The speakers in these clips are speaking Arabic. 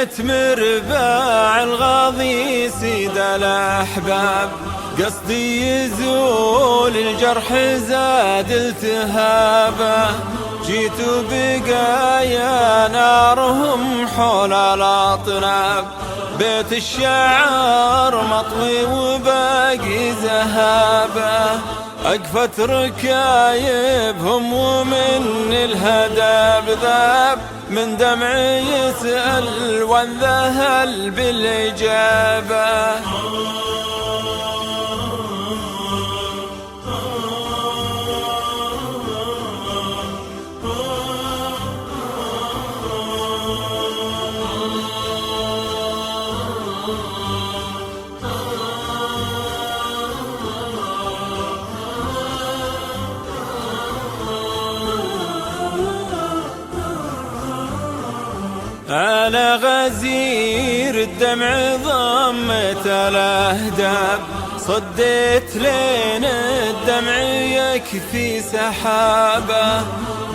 نويت مرباع الغاضي سيد الأحباب، قصدي يزول الجرح زاد التهابه. جيت بقايا نارهم حول الأطناب، بيت الشعر مطوي وباقي ذهابه. أقفت ركايبهم ومن الهداب ذاب، من دمع يسأل وانذهل بالإجابة. على غزير الدمع ضمت الأهداب، صديت لين الدمع يكفي سحابه.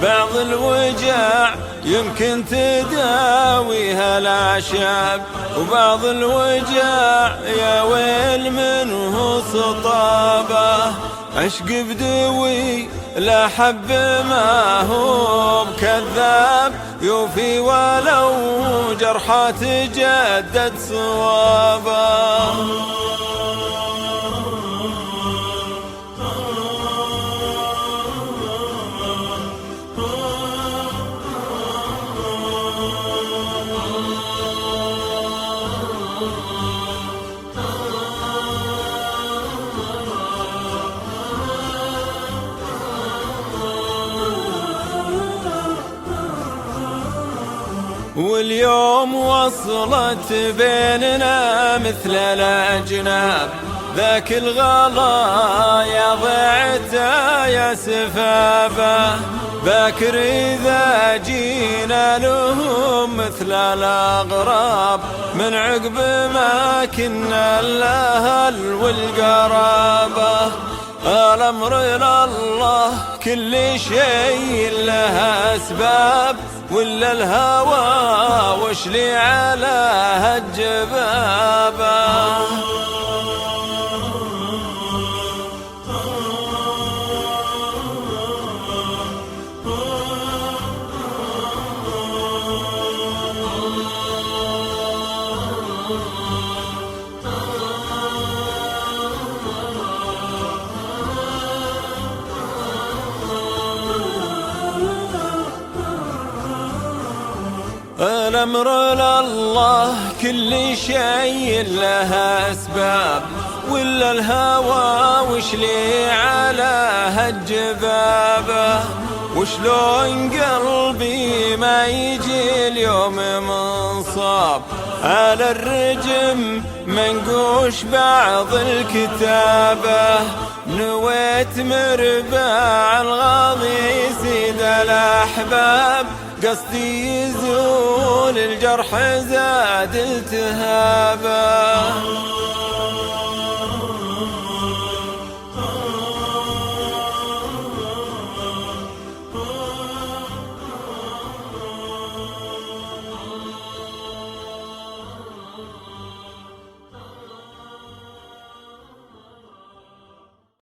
بعض الوجع يمكن تداويها الأعشاب، وبعض الوجع يا ويل منه سطابه. عشق بدوي لا حب ما هو بكذاب، يوفي ولو جرحه تجدد صوابه. واليوم وصلت بيننا مثل الأجناب، ذاك الغلا يا ضيعته يا سفابه. باكر إذا جينا لهم مثل الأغراب، من عقب ما كنا الأهل والقرابة. الأمر لله كل شيء له أسباب، ولا الهوى وش لي على هالجبابة. الأمر لله كل شيء له أسباب، ولا الهوى وش لي على هالجبابة. وشلون قلبي ما يجي اليوم منصاب، على الرجم منقوش بعض الكتابة. نويت مرباع الغاضي سيد الأحباب، قصدي يزول الجرح زاد التهابه.